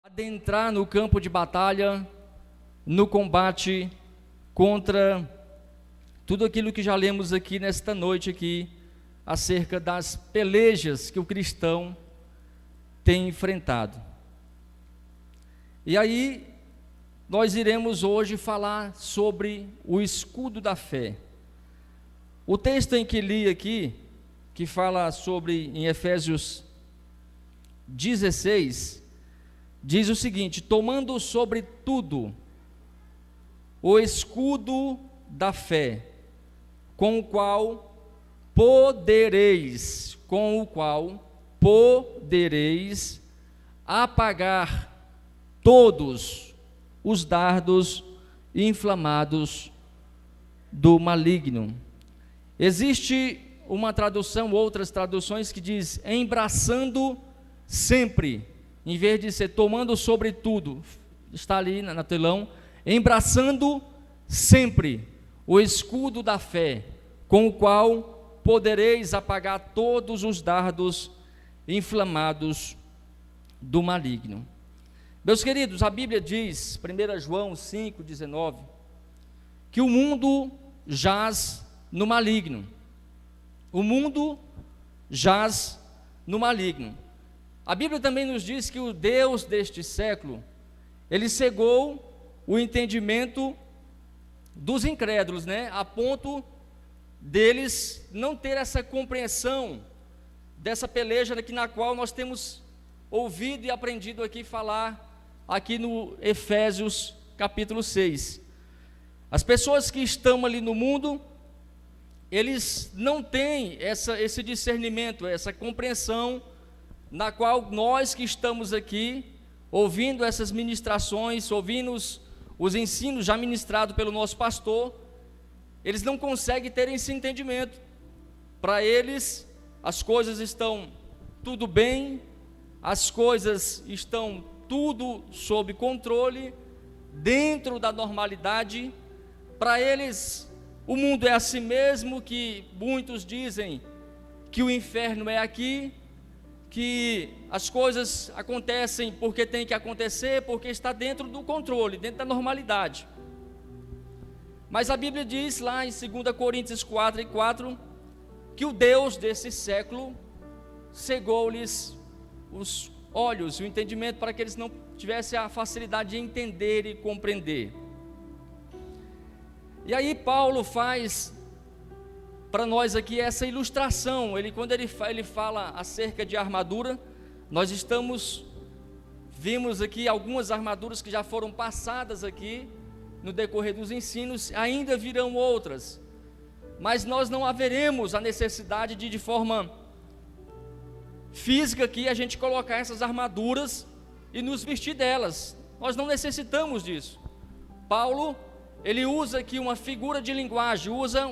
adentrar no campo de batalha, no combate contra tudo aquilo que já lemos aqui nesta noite aqui, acerca das pelejas que o cristão tem enfrentado. E aí, nós iremos hoje falar sobre o escudo da fé. O texto em que li aqui, que fala sobre, em Efésios 16, diz o seguinte: tomando sobre tudo o escudo da fé, com o qual podereis apagar todos os dardos inflamados do maligno. Existe uma tradução, outras traduções que diz embraçando sempre, em vez de ser tomando sobre tudo, está ali na telão, embraçando sempre o escudo da fé, com o qual podereis apagar todos os dardos inflamados do maligno. Meus queridos, a Bíblia diz, 1 João 5,19, que o mundo jaz no maligno. O mundo jaz no maligno. A Bíblia também nos diz que o Deus deste século, ele cegou o entendimento dos incrédulos, a ponto deles não ter essa compreensão dessa peleja na qual nós temos ouvido e aprendido aqui falar, aqui no Efésios capítulo 6. As pessoas que estão ali no mundo, eles não têm esse discernimento, essa compreensão, na qual nós que estamos aqui, ouvindo essas ministrações, ouvindo os ensinos já ministrados pelo nosso pastor, eles não conseguem ter esse entendimento. Para eles, as coisas estão tudo bem, as coisas estão tudo sob controle, dentro da normalidade. Para eles, o mundo é assim mesmo, que muitos dizem que o inferno é aqui, que as coisas acontecem porque tem que acontecer, porque está dentro do controle, dentro da normalidade. Mas a Bíblia diz lá em 2 Coríntios 4:4, que o Deus desse século cegou-lhes os olhos, o entendimento, para que eles não tivessem a facilidade de entender e compreender. E aí Paulo faz para nós aqui essa ilustração. Quando ele fala acerca de armadura, nós vimos aqui algumas armaduras que já foram passadas aqui no decorrer dos ensinos, ainda virão outras, mas nós não haveremos a necessidade de forma física aqui a gente colocar essas armaduras e nos vestir delas. Nós não necessitamos disso. Paulo, ele usa aqui uma figura de linguagem, usa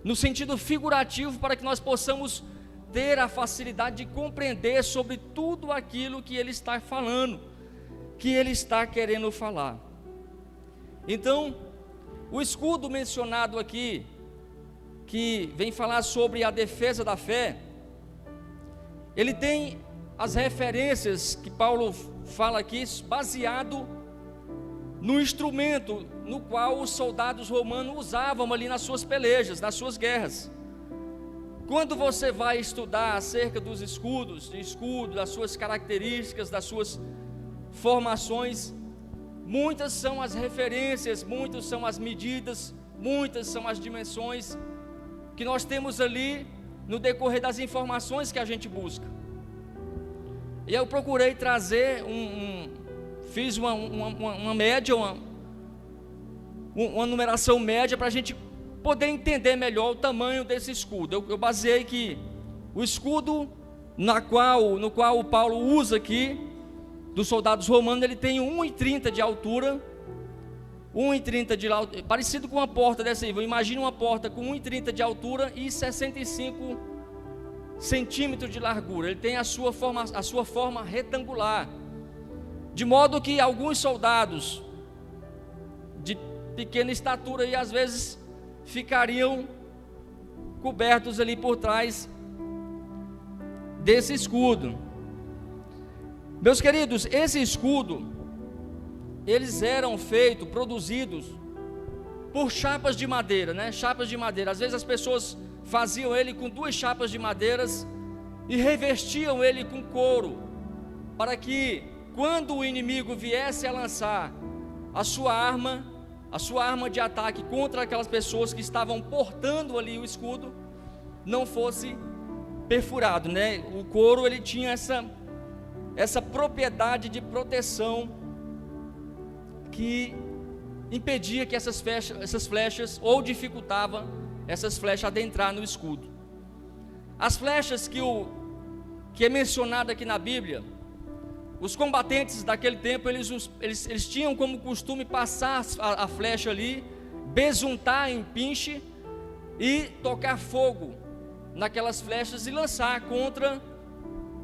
no sentido figurativo, para que nós possamos ter a facilidade de compreender sobre tudo aquilo que ele está falando, que ele está querendo falar. Então, o escudo mencionado aqui, que vem falar sobre a defesa da fé, ele tem as referências que Paulo fala aqui, baseado no instrumento no qual os soldados romanos usavam ali nas suas pelejas, nas suas guerras. Quando você vai estudar acerca dos escudos, das suas características, das suas formações, muitas são as referências, muitas são as medidas, muitas são as dimensões que nós temos ali no decorrer das informações que a gente busca. E eu procurei trazer fiz uma média, uma numeração média, para a gente poder entender melhor o tamanho desse escudo. Eu baseei que o escudo no qual o Paulo usa aqui, dos soldados romanos, ele tem 1,30 de altura, 1,30 de altura, parecido com uma porta dessa aí. Imagina uma porta com 1,30 de altura e 65 centímetros de largura. Ele tem a sua forma retangular, de modo que alguns soldados de pequena estatura e às vezes ficariam cobertos ali por trás desse escudo. Meus queridos, esse escudo, eles eram produzidos por chapas de madeira, né? Chapas de madeira. Às vezes as pessoas faziam ele com 2 chapas de madeiras e revestiam ele com couro, para que quando o inimigo viesse a lançar a sua arma de ataque contra aquelas pessoas que estavam portando ali o escudo, não fosse perfurado, né? O couro, ele tinha essa propriedade de proteção que impedia que essas flechas, ou dificultava essas flechas adentrar no escudo. As flechas que é mencionado aqui na Bíblia, os combatentes daquele tempo, eles tinham como costume passar a flecha ali, besuntar em pinche e tocar fogo naquelas flechas e lançar contra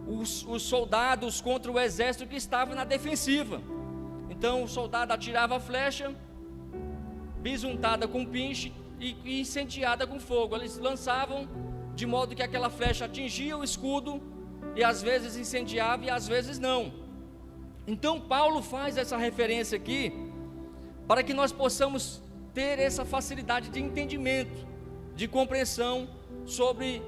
os soldados, contra o exército que estava na defensiva. Então o soldado atirava a flecha, besuntada com pinche e incendiada com fogo. Eles lançavam de modo que aquela flecha atingia o escudo e às vezes incendiava e às vezes não. Então Paulo faz essa referência aqui para que nós possamos ter essa facilidade de entendimento, de compreensão sobre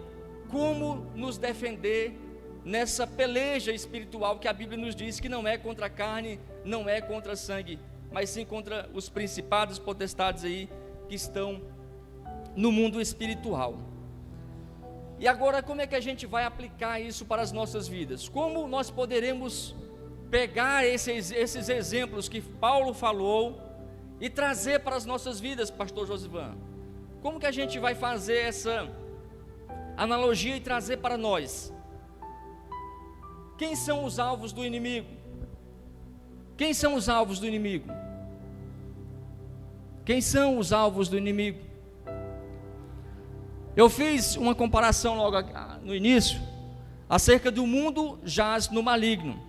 como nos defender nessa peleja espiritual que a Bíblia nos diz que não é contra a carne, não é contra sangue, mas sim contra os principados, potestades aí que estão no mundo espiritual. E agora, como é que a gente vai aplicar isso para as nossas vidas? Como nós poderemos pegar esses exemplos que Paulo falou e trazer para as nossas vidas, pastor Josivan? Como que a gente vai fazer essa analogia e trazer para nós? Quem são os alvos do inimigo? Quem são os alvos do inimigo? Quem são os alvos do inimigo? Eu fiz uma comparação logo no início, acerca do mundo jaz no maligno.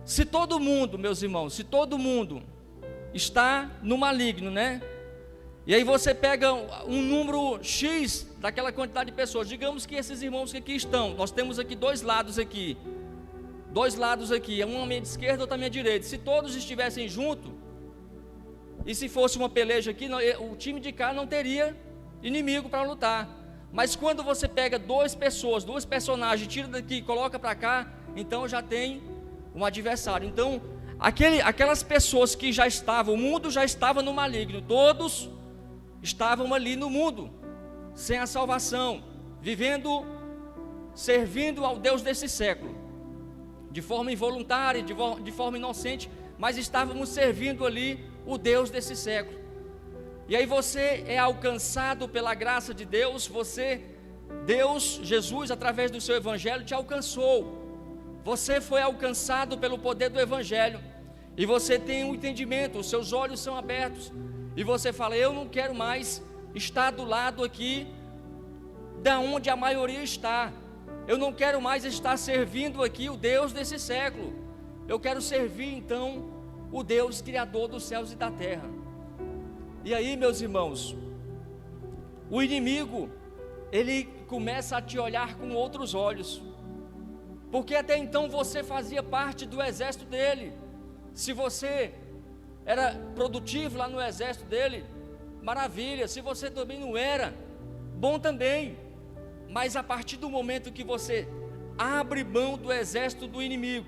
Se todo mundo, meus irmãos, se todo mundo está no maligno, né? E aí você pega um número X daquela quantidade de pessoas. Digamos que esses irmãos que aqui estão, nós temos aqui dois lados aqui, um à minha esquerda, outro à minha direita. Se todos estivessem juntos, e se fosse uma peleja aqui, o time de cá não teria inimigo para lutar. Mas quando você pega duas personagens, tira daqui e coloca para cá, então já tem um adversário. Então, aquelas pessoas que já estavam, o mundo já estava no maligno, todos estavam ali no mundo, sem a salvação, servindo ao Deus desse século, de forma involuntária, de forma inocente, mas estávamos servindo ali o Deus desse século. E aí você é alcançado pela graça de Deus, Deus, Jesus, através do seu evangelho, te alcançou. Você foi alcançado pelo poder do evangelho, e você tem um entendimento, os seus olhos são abertos, e você fala: eu não quero mais estar do lado aqui da onde a maioria está. Eu não quero mais estar servindo aqui o Deus desse século. Eu quero servir então o Deus criador dos céus e da terra. E aí, meus irmãos, o inimigo, ele começa a te olhar com outros olhos, porque até então você fazia parte do exército dele. Se você era produtivo lá no exército dele, maravilha. Se você também não era, bom também. Mas a partir do momento que você abre mão do exército do inimigo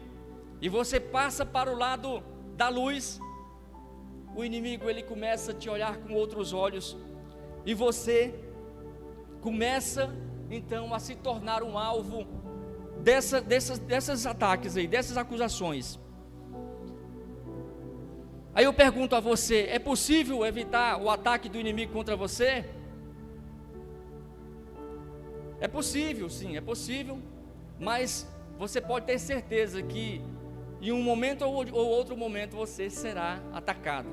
e você passa para o lado da luz, o inimigo, ele começa a te olhar com outros olhos, e você começa então a se tornar um alvo desses ataques aí, dessas acusações. Aí eu pergunto a você: é possível evitar o ataque do inimigo contra você? É possível, sim, é possível, mas você pode ter certeza que em um momento ou outro momento você será atacado.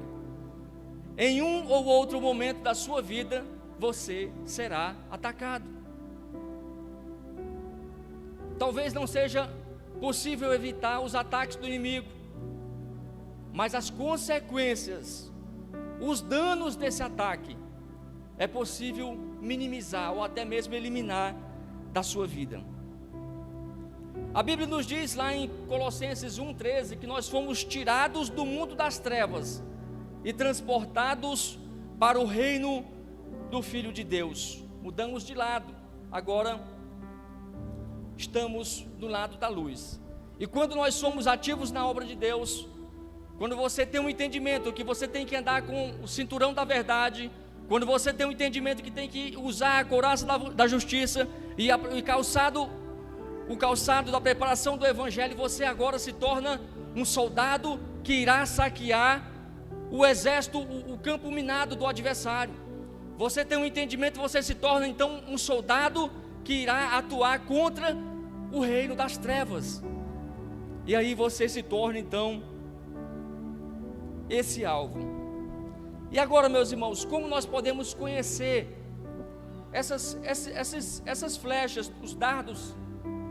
Em um ou outro momento da sua vida você será atacado. Talvez não seja possível evitar os ataques do inimigo, mas as consequências, os danos desse ataque, é possível minimizar ou até mesmo eliminar da sua vida. A Bíblia nos diz lá em Colossenses 1,13 que nós fomos tirados do mundo das trevas e transportados para o reino do Filho de Deus. Mudamos de lado, agora estamos do lado da luz. E quando nós somos ativos na obra de Deus, quando você tem um entendimento que você tem que andar com o cinturão da verdade, quando você tem um entendimento que tem que usar a couraça da justiça e o calçado da preparação do evangelho, você agora se torna um soldado que irá saquear o exército, o campo minado do adversário. Você tem um entendimento, você se torna então um soldado que irá atuar contra o reino das trevas. E aí você se torna então esse alvo. E agora, meus irmãos, como nós podemos conhecer essas flechas, os dardos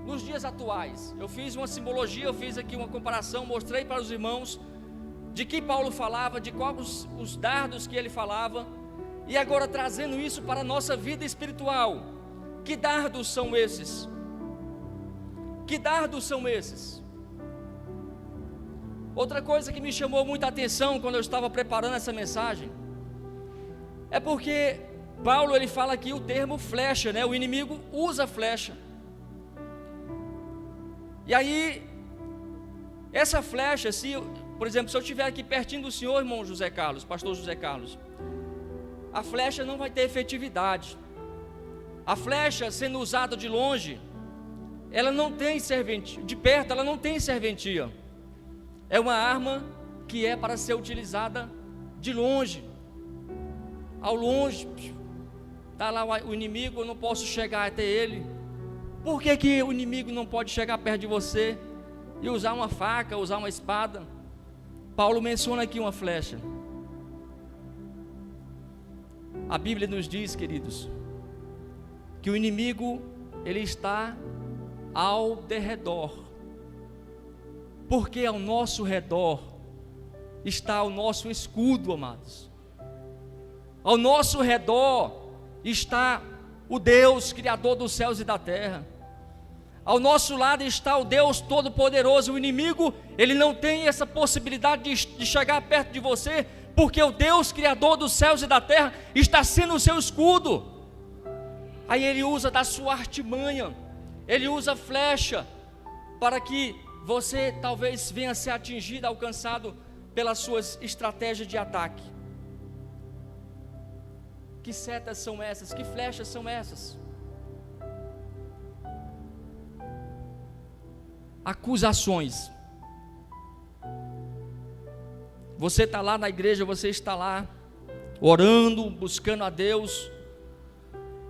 nos dias atuais? Eu fiz uma simbologia, eu fiz aqui uma comparação, mostrei para os irmãos de que Paulo falava, de quais os dardos que ele falava, e agora trazendo isso para a nossa vida espiritual. Que dardos são esses? Que dardos são esses? Outra coisa que me chamou muita atenção quando eu estava preparando essa mensagem é porque Paulo ele fala aqui o termo flecha, né? O inimigo usa flecha. E aí essa flecha, por exemplo, se eu estiver aqui pertinho do senhor, irmão José Carlos, pastor José Carlos, a flecha não vai ter efetividade. A flecha sendo usada de longe, ela não tem serventia, de perto ela não tem serventia. É uma arma que é para ser utilizada de longe. Ao longe, está lá o inimigo, eu não posso chegar até ele. Por que o inimigo não pode chegar perto de você e usar uma faca, usar uma espada? Paulo menciona aqui uma flecha. A Bíblia nos diz, queridos, que o inimigo ele está ao derredor, porque ao nosso redor está o nosso escudo, amados. Ao nosso redor está o Deus Criador dos céus e da terra. Ao nosso lado está o Deus Todo-Poderoso. O inimigo, ele não tem essa possibilidade de chegar perto de você, porque o Deus Criador dos céus e da terra está sendo o seu escudo. Aí ele usa da sua artimanha, ele usa flecha, para que você talvez venha a ser atingido, alcançado pelas suas estratégias de ataque. Que setas são essas? Que flechas são essas? Acusações. Você está lá na igreja, você está lá orando, buscando a Deus,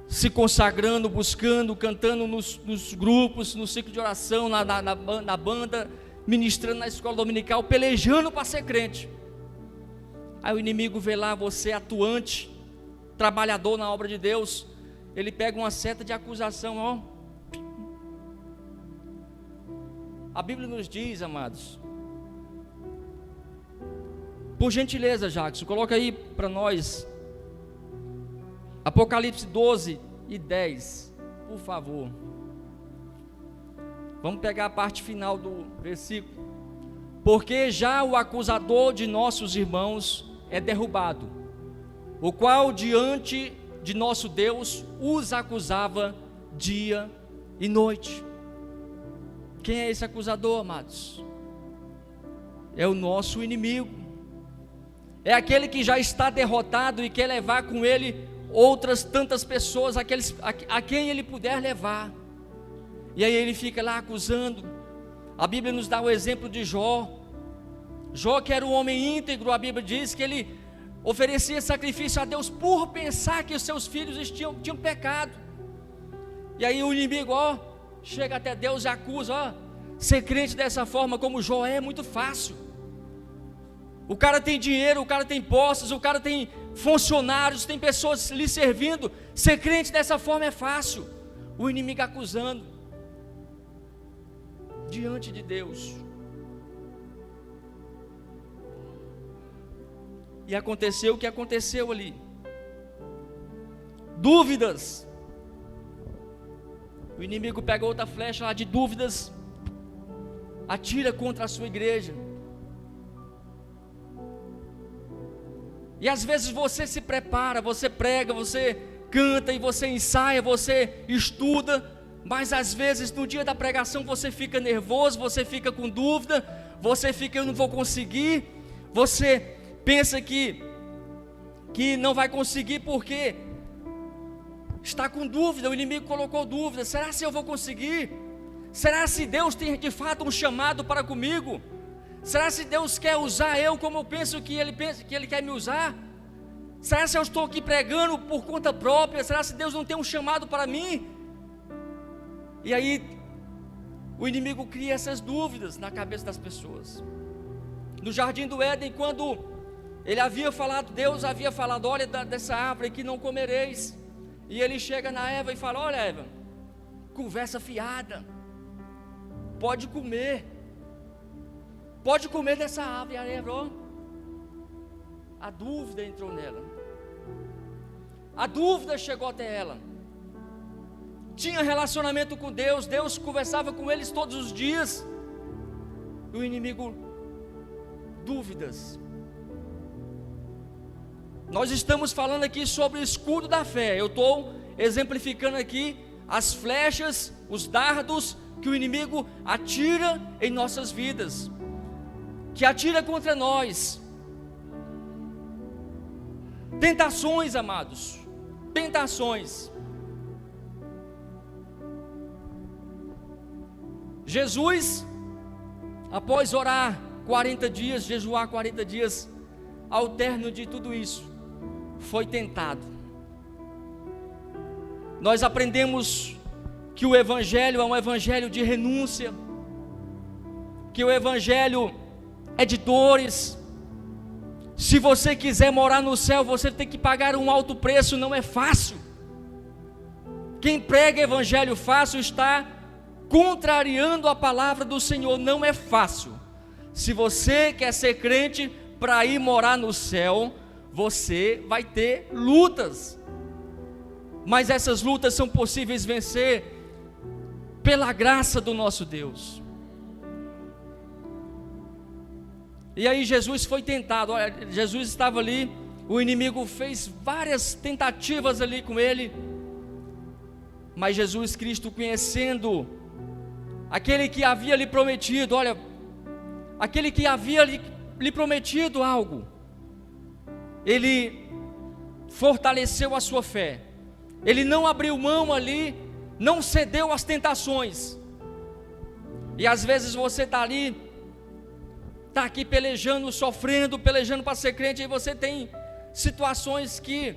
se consagrando, buscando, cantando nos grupos, no ciclo de oração, na banda, ministrando na escola dominical, pelejando para ser crente. Aí o inimigo vê lá você atuante, trabalhador na obra de Deus, ele pega uma seta de acusação, ó. A Bíblia nos diz, amados, por gentileza, Jackson, coloca aí para nós, Apocalipse 12:10, por favor. Vamos pegar a parte final do versículo. Porque já o acusador de nossos irmãos é derrubado, o qual diante de nosso Deus os acusava dia e noite. Quem é esse acusador, amados? É o nosso inimigo. É aquele que já está derrotado e quer levar com ele outras tantas pessoas, a quem ele puder levar. E aí ele fica lá acusando. A Bíblia nos dá o exemplo de Jó. Jó, que era um homem íntegro, a Bíblia diz que ele oferecia sacrifício a Deus por pensar que os seus filhos tinham pecado. E aí o inimigo, chega até Deus e acusa, ser crente dessa forma como Jó é muito fácil. O cara tem dinheiro, o cara tem posses, o cara tem funcionários, tem pessoas lhe servindo. Ser crente dessa forma é fácil. O inimigo acusando diante de Deus. E aconteceu o que aconteceu ali. Dúvidas. O inimigo pega outra flecha lá de dúvidas, atira contra a sua igreja. E às vezes você se prepara, você prega, você canta e você ensaia, você estuda, mas às vezes no dia da pregação você fica nervoso, você fica com dúvida, você fica, eu não vou conseguir, você pensa que não vai conseguir porque está com dúvida, o inimigo colocou dúvida, será se eu vou conseguir? Será se Deus tem de fato um chamado para comigo? Será se Deus quer usar eu como eu penso que Ele quer me usar? Será se eu estou aqui pregando por conta própria? Será se Deus não tem um chamado para mim? E aí, o inimigo cria essas dúvidas na cabeça das pessoas. No jardim do Éden, quando Deus havia falado, olha dessa árvore que não comereis. E ele chega na Eva e fala, olha Eva, conversa fiada, pode comer dessa árvore. E a Eva, a dúvida entrou nela, a dúvida chegou até ela. Tinha relacionamento com Deus, Deus conversava com eles todos os dias, e o inimigo, dúvidas. Nós estamos falando aqui sobre o escudo da fé. Eu estou exemplificando aqui as flechas, os dardos que o inimigo atira em nossas vidas, que atira contra nós. Tentações, amados, tentações. Jesus, após orar 40 dias, jejuar 40 dias, ao término de tudo isso, foi tentado. Nós aprendemos que o Evangelho é um Evangelho de renúncia, que o Evangelho é de dores. Se você quiser morar no céu, você tem que pagar um alto preço, não é fácil. Quem prega Evangelho fácil está contrariando a palavra do Senhor, não é fácil. Se você quer ser crente para ir morar no céu, você vai ter lutas, mas essas lutas são possíveis vencer pela graça do nosso Deus. E aí Jesus foi tentado. Olha, Jesus estava ali, o inimigo fez várias tentativas ali com ele, mas Jesus Cristo, conhecendo aquele que havia lhe prometido, olha, aquele que havia lhe prometido algo, ele fortaleceu a sua fé, ele não abriu mão ali, não cedeu às tentações. E às vezes você está ali, está aqui pelejando, sofrendo, pelejando para ser crente, e você tem situações que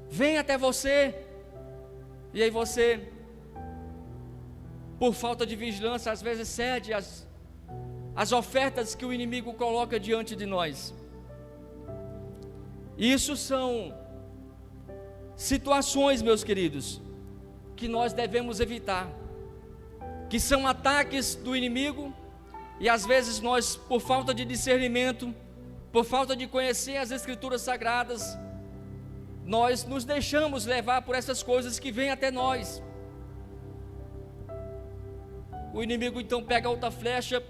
vêm até você, e aí você, por falta de vigilância, às vezes cede as ofertas que o inimigo coloca diante de nós. Isso são situações, meus queridos, que nós devemos evitar, que são ataques do inimigo, e às vezes nós, por falta de discernimento, por falta de conhecer as Escrituras Sagradas, nós nos deixamos levar por essas coisas que vêm até nós. O inimigo então pega outra flecha,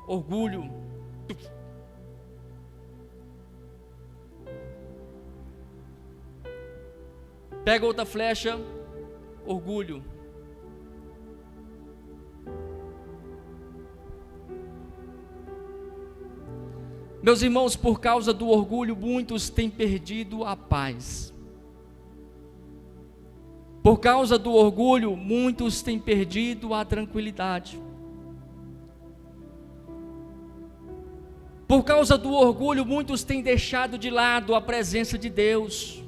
orgulho. Pega outra flecha, orgulho. Meus irmãos, por causa do orgulho, muitos têm perdido a paz. Por causa do orgulho, muitos têm perdido a tranquilidade. Por causa do orgulho, muitos têm deixado de lado a presença de Deus.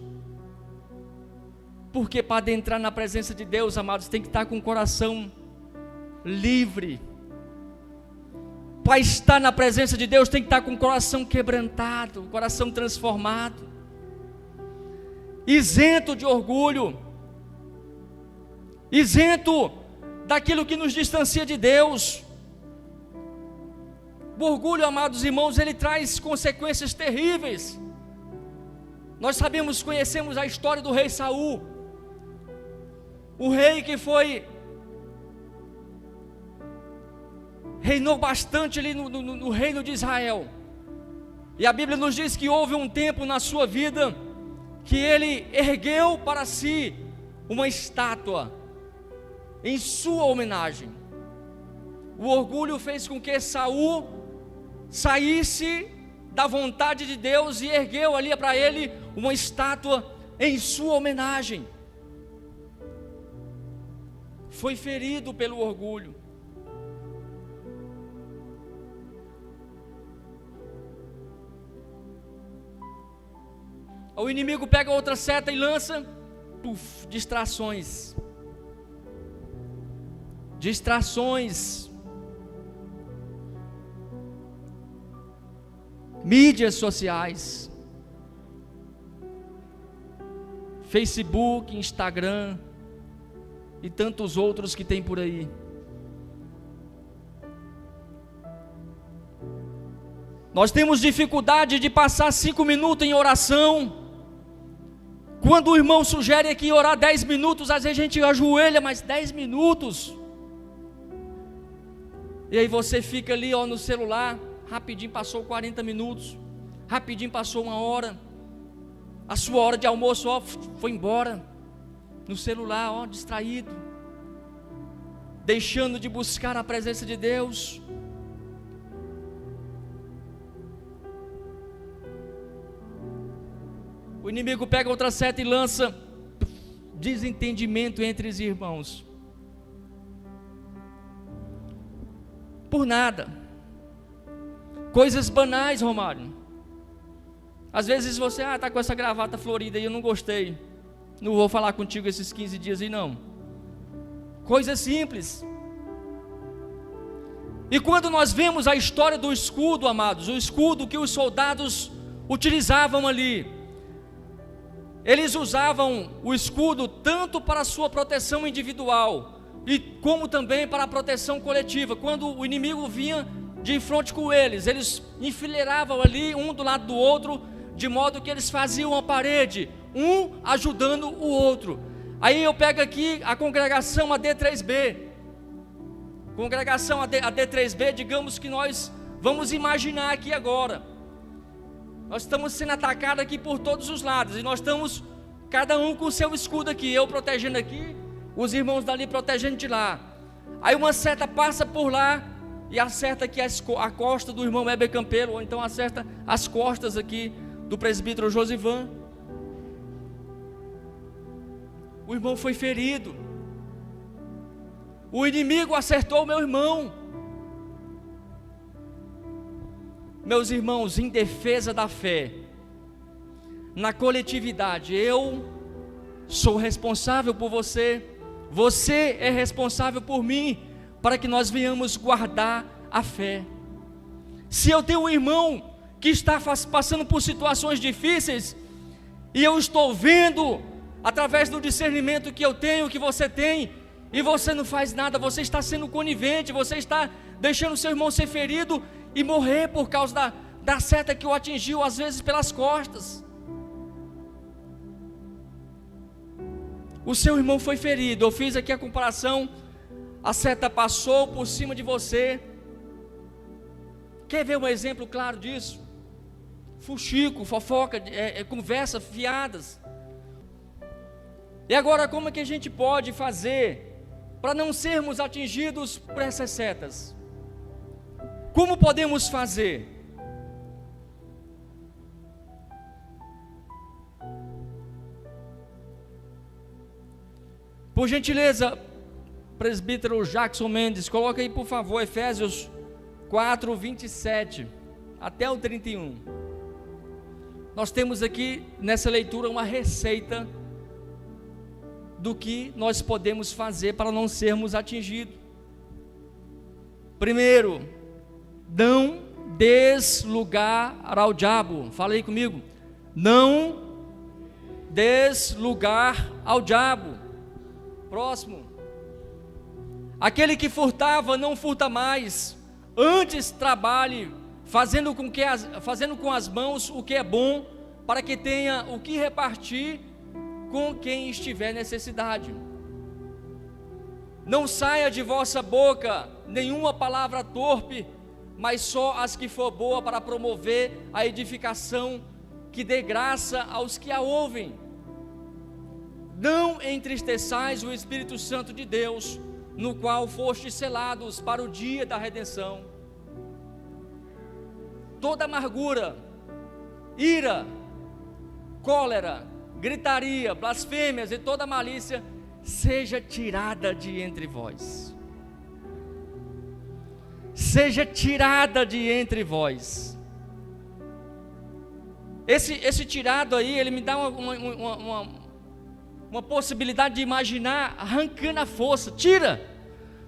Porque para adentrar na presença de Deus, amados, tem que estar com o coração livre. Para estar na presença de Deus, tem que estar com o coração quebrantado, o coração transformado, isento de orgulho, isento daquilo que nos distancia de Deus. O orgulho, amados irmãos, ele traz consequências terríveis. Nós sabemos, conhecemos a história do rei Saul, o rei que foi reinou bastante ali no reino de Israel. E a Bíblia nos diz que houve um tempo na sua vida que ele ergueu para si uma estátua em sua homenagem. O orgulho fez com que Saul saísse da vontade de Deus e ergueu ali para ele uma estátua em sua homenagem. Foi ferido pelo orgulho. O inimigo pega outra seta e lança, distrações. Distrações. Mídias sociais. Facebook, Instagram e tantos outros que tem por aí. Nós temos dificuldade de passar 5 minutos em oração. Quando o irmão sugere aqui orar 10 minutos, às vezes a gente ajoelha, mas 10 minutos. E aí você fica ali no celular, rapidinho passou 40 minutos, rapidinho passou 1 hora. A sua hora de almoço foi embora, no celular, distraído, deixando de buscar a presença de Deus. O inimigo pega outra seta e lança desentendimento entre os irmãos. Por nada. Coisas banais, Romário. Às vezes você, está com essa gravata florida e eu não gostei. Não vou falar contigo esses 15 dias aí não. Coisas simples. E quando nós vemos a história do escudo, amados, o escudo que os soldados utilizavam ali, eles usavam o escudo tanto para a sua proteção individual, e como também para a proteção coletiva. Quando o inimigo vinha de frente com eles enfileiravam ali, um do lado do outro, de modo que eles faziam a parede, um ajudando o outro. Aí eu pego aqui a congregação AD3B, congregação AD3B, digamos que nós vamos imaginar aqui agora, nós estamos sendo atacados aqui por todos os lados, e nós estamos, cada um com o seu escudo aqui, eu protegendo aqui, os irmãos dali protegendo de lá. Aí uma seta passa por lá, e acerta aqui a costa do irmão Heber Campelo, ou então acerta as costas aqui do presbítero Josivan. O irmão foi ferido. O inimigo acertou o meu irmão. Meus irmãos, em defesa da fé, na coletividade, eu sou responsável por você, você é responsável por mim, para que nós venhamos guardar a fé. Se eu tenho um irmão que está passando por situações difíceis, e eu estou vendo, através do discernimento que eu tenho, que você tem, e você não faz nada, você está sendo conivente, você está deixando o seu irmão ser ferido e morrer por causa da seta que o atingiu, às vezes pelas costas. O seu irmão foi ferido, eu fiz aqui a comparação, a seta passou por cima de você. Quer ver um exemplo claro disso? Fuxico, fofoca, conversa fiadas. E agora, como é que a gente pode fazer para não sermos atingidos por essas setas? Como podemos fazer? Por gentileza, presbítero Jackson Mendes, coloca aí por favor Efésios 4, 27 até o 31. Nós temos aqui nessa leitura uma receita do que nós podemos fazer para não sermos atingidos. Primeiro, não des lugar ao diabo. Fala aí comigo. Não des lugar ao diabo. Próximo. Aquele que furtava, não furta mais. Antes trabalhe, fazendo com as mãos o que é bom, para que tenha o que repartir com quem estiver necessidade. Não saia de vossa boca nenhuma palavra torpe, mas só as que for boa para promover a edificação, que dê graça aos que a ouvem. Não entristeçais o Espírito Santo de Deus, no qual fostes selados para o dia da redenção. Toda amargura, ira, cólera, gritaria, blasfêmias e toda malícia seja tirada de entre vós. Seja tirada de entre vós. Esse tirado aí, ele me dá uma possibilidade de imaginar arrancando a força. Tira,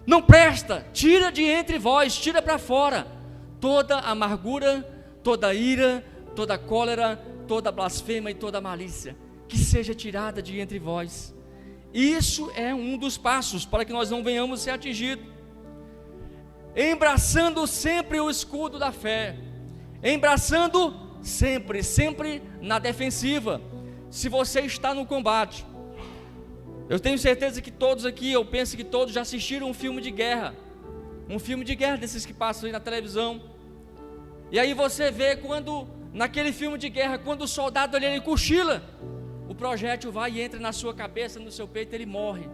não presta, tira de entre vós, tira para fora toda amargura, toda ira, toda cólera, toda blasfêmia e toda malícia, que seja tirada de entre vós. Isso é um dos passos para que nós não venhamos ser atingidos. Embraçando sempre o escudo da fé, embraçando sempre na defensiva. Se você está no combate, eu tenho certeza que todos aqui, eu penso que todos já assistiram um filme de guerra desses que passam aí na televisão. E aí você vê quando, naquele filme de guerra, quando o soldado ali, ele cochila, o projétil vai e entra na sua cabeça, no seu peito, ele morre.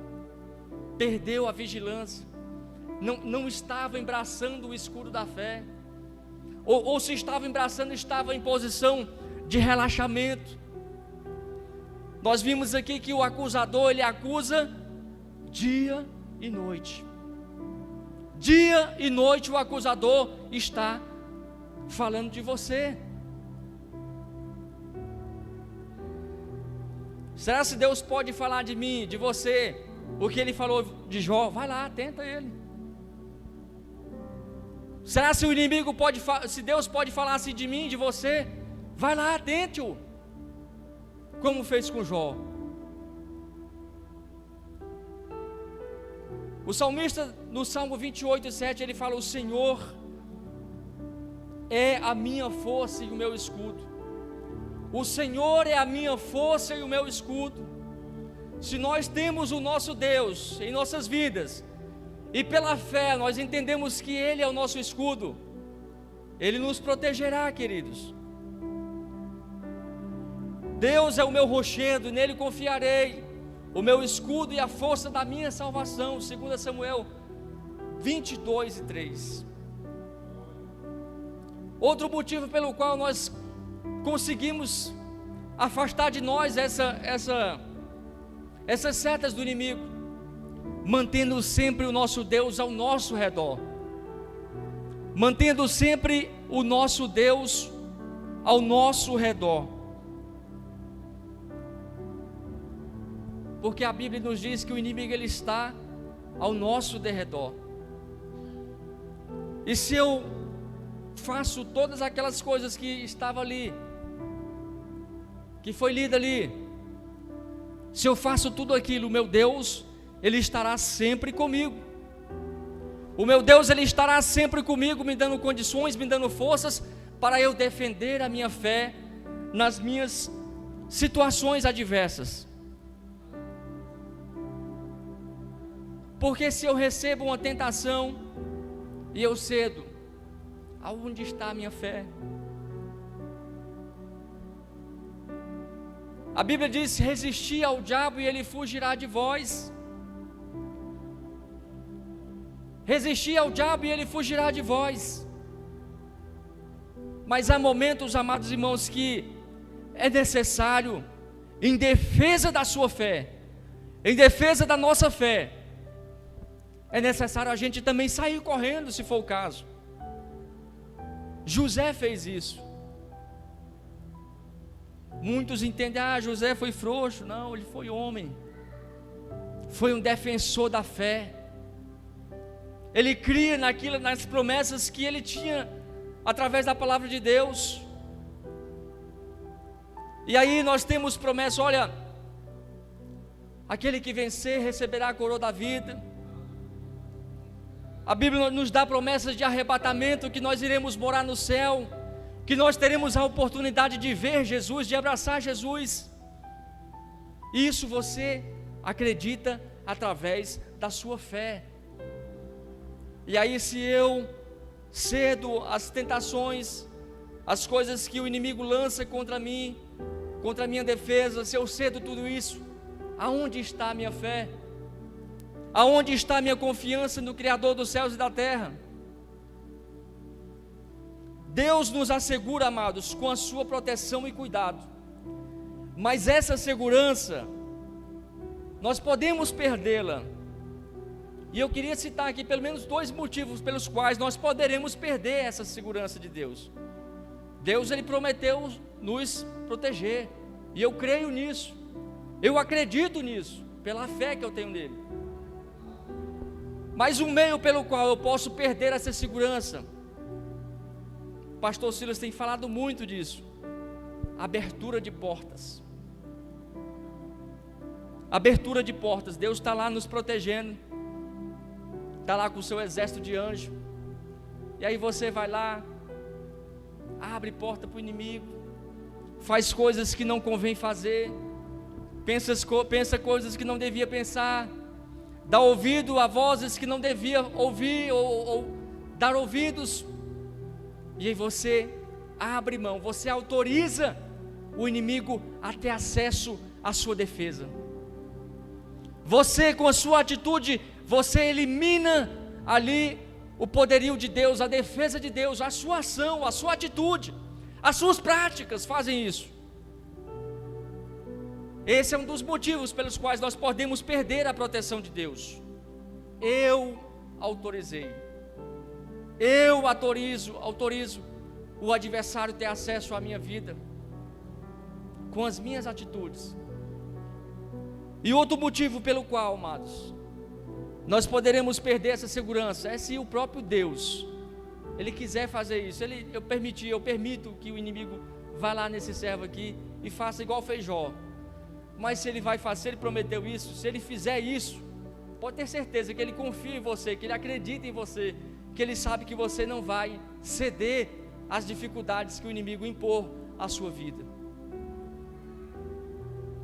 Perdeu a vigilância, não estava embraçando o escudo da fé, ou se estava embraçando, estava em posição de relaxamento. Nós vimos aqui que o acusador, ele acusa dia e noite. Dia e noite o acusador está falando de você. Será que Deus pode falar de mim, de você, o que ele falou de Jó? Vai lá, tenta ele. Será se o inimigo pode, se Deus pode falar assim de mim, de você? Vai lá, tente-o, como fez com Jó. O salmista, no Salmo 28:7, ele fala: o Senhor é a minha força e o meu escudo. O Senhor é a minha força e o meu escudo. Se nós temos o nosso Deus em nossas vidas, e pela fé nós entendemos que Ele é o nosso escudo, Ele nos protegerá, queridos. Deus é o meu rochedo, nele confiarei, o meu escudo e a força da minha salvação. 2 Samuel 22:3. Outro motivo pelo qual nós conseguimos afastar de nós essas setas do inimigo, mantendo sempre o nosso Deus ao nosso redor, mantendo sempre o nosso Deus ao nosso redor, porque a Bíblia nos diz que o inimigo, ele está ao nosso derredor. E se eu faço todas aquelas coisas que estavam ali, que foi lida ali, se eu faço tudo aquilo, o meu Deus, Ele estará sempre comigo. O meu Deus, Ele estará sempre comigo, me dando condições, me dando forças para eu defender a minha fé nas minhas situações adversas. Porque se eu recebo uma tentação e eu cedo, aonde está a minha fé? A Bíblia diz: resisti ao diabo e ele fugirá de vós. Resisti ao diabo e ele fugirá de vós. Mas há momentos, amados irmãos, que é necessário, em defesa da sua fé, em defesa da nossa fé, é necessário a gente também sair correndo, se for o caso. José fez isso. Muitos entendem: José foi frouxo. Não, ele foi homem, foi um defensor da fé. Ele cria nas promessas que ele tinha através da palavra de Deus. E aí nós temos promessa: olha, aquele que vencer receberá a coroa da vida. A Bíblia nos dá promessas de arrebatamento, que nós iremos morar no céu, que nós teremos a oportunidade de ver Jesus, de abraçar Jesus. Isso você acredita através da sua fé. E aí, se eu cedo às tentações, as coisas que o inimigo lança contra mim, contra a minha defesa, se eu cedo tudo isso, aonde está a minha fé? Aonde está a minha confiança no Criador dos céus e da terra? Deus nos assegura, amados, com a sua proteção e cuidado, mas essa segurança, nós podemos perdê-la. E eu queria citar aqui pelo menos 2 motivos pelos quais nós poderemos perder essa segurança de Deus. Deus, Ele prometeu nos proteger, e eu creio nisso, eu acredito nisso, pela fé que eu tenho nele. Mas o meio pelo qual eu posso perder essa segurança, o pastor Silas tem falado muito disso: abertura de portas. Abertura de portas. Deus está lá nos protegendo, está lá com o seu exército de anjos, e aí você vai lá, abre porta para o inimigo, faz coisas que não convém fazer, pensa coisas que não devia pensar, dá ouvido a vozes que não devia ouvir, ou dar ouvidos, e aí você abre mão, você autoriza o inimigo a ter acesso à sua defesa. Você, com a sua atitude, você elimina ali o poderio de Deus, a defesa de Deus, a sua ação, a sua atitude, as suas práticas fazem isso. Esse é um dos motivos pelos quais nós podemos perder a proteção de Deus. Eu autorizei, eu autorizo o adversário ter acesso à minha vida, com as minhas atitudes. E outro motivo pelo qual, amados, nós poderemos perder essa segurança é se o próprio Deus, Ele quiser fazer isso. Eu permito que o inimigo vá lá nesse servo aqui e faça igual fez Jó. Mas se ele vai fazer, ele prometeu isso, se ele fizer isso, pode ter certeza que ele confia em você, que ele acredita em você, que ele sabe que você não vai ceder às dificuldades que o inimigo impor à sua vida.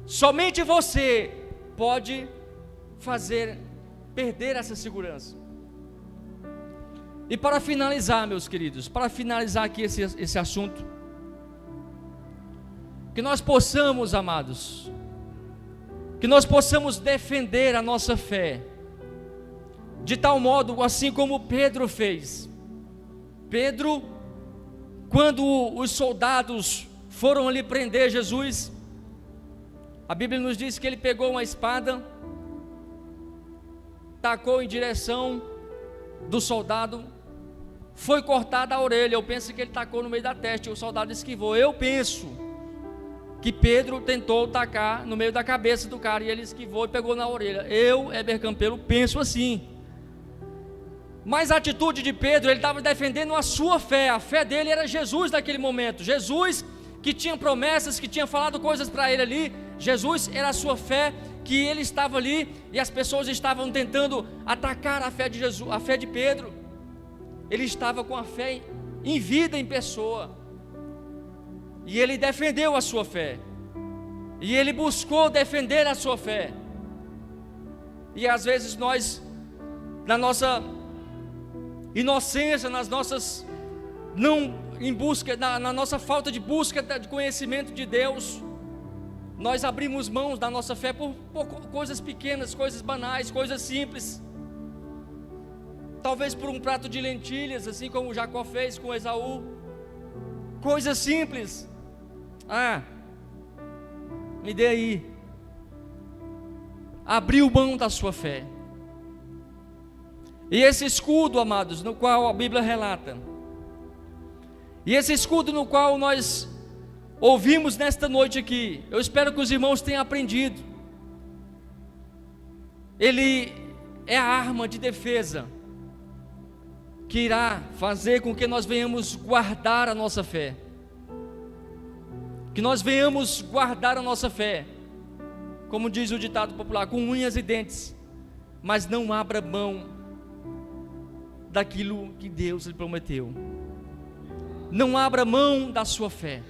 Somente você pode perder essa segurança. E para finalizar, meus queridos, para finalizar aqui esse assunto, que nós possamos, amados, que nós possamos defender a nossa fé, de tal modo, assim como Pedro fez. Pedro, quando os soldados foram ali prender Jesus, a Bíblia nos diz que ele pegou uma espada, tacou em direção do soldado, foi cortada a orelha. Eu penso que ele tacou no meio da testa e o soldado esquivou. Eu penso que Pedro tentou tacar no meio da cabeça do cara e ele esquivou e pegou na orelha. Eu, Heber Campelo, penso assim. Mas a atitude de Pedro, ele estava defendendo a sua fé. A fé dele era Jesus naquele momento. Jesus, que tinha promessas, que tinha falado coisas para ele ali. Jesus era a sua fé, que ele estava ali e as pessoas estavam tentando atacar a fé de Jesus, a fé de Pedro. Ele estava com a fé em vida, em pessoa, e ele defendeu a sua fé, e ele buscou defender a sua fé. E às vezes nós, na nossa inocência, nas nossas na nossa falta de busca de conhecimento de Deus, nós abrimos mãos da nossa fé por coisas pequenas, coisas banais, coisas simples. Talvez por um prato de lentilhas, assim como Jacó fez com Esaú. Coisas simples. Me dê aí. Abriu mão da sua fé. E esse escudo, amados, no qual a Bíblia relata, e esse escudo no qual nós ouvimos nesta noite aqui, eu espero que os irmãos tenham aprendido. Ele é a arma de defesa que irá fazer com que nós venhamos guardar a nossa fé, que nós venhamos guardar a nossa fé, como diz o ditado popular, com unhas e dentes, mas não abra mão daquilo que Deus lhe prometeu. Não abra mão da sua fé.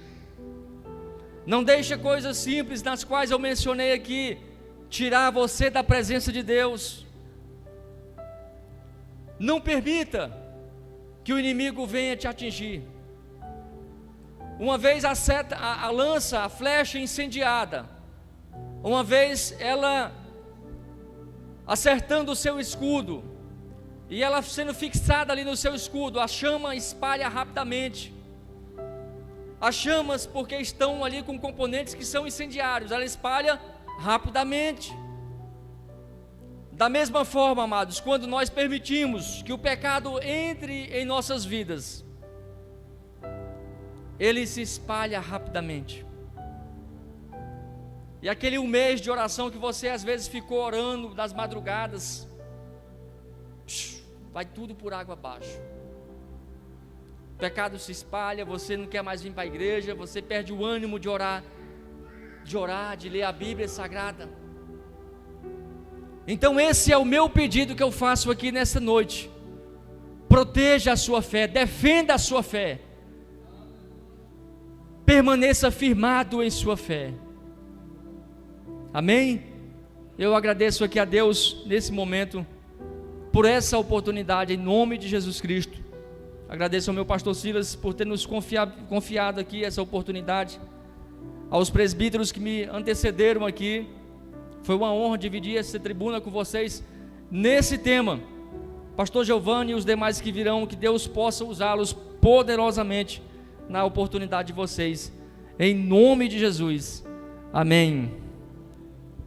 Não deixe coisas simples nas quais eu mencionei aqui tirar você da presença de Deus. Não permita que o inimigo venha te atingir. Uma vez a lança, a flecha incendiada, uma vez ela acertando o seu escudo, e ela sendo fixada ali no seu escudo, a chama espalha rapidamente. As chamas, porque estão ali com componentes que são incendiários, ela espalha rapidamente. Da mesma forma, amados, quando nós permitimos que o pecado entre em nossas vidas, ele se espalha rapidamente. E aquele mês de oração que você às vezes ficou orando nas madrugadas, vai tudo por água abaixo. O pecado se espalha, você não quer mais vir para a igreja, você perde o ânimo de orar, de ler a Bíblia Sagrada. Então esse é o meu pedido que eu faço aqui nessa noite. Proteja a sua fé, defenda a sua fé, permaneça firmado em sua fé. Amém? Eu agradeço aqui a Deus nesse momento por essa oportunidade, em nome de Jesus Cristo. Agradeço ao meu pastor Silas por ter nos confiado aqui essa oportunidade, aos presbíteros que me antecederam aqui. Foi uma honra dividir essa tribuna com vocês nesse tema. Pastor Giovanni e os demais que virão, que Deus possa usá-los poderosamente na oportunidade de vocês, em nome de Jesus. Amém.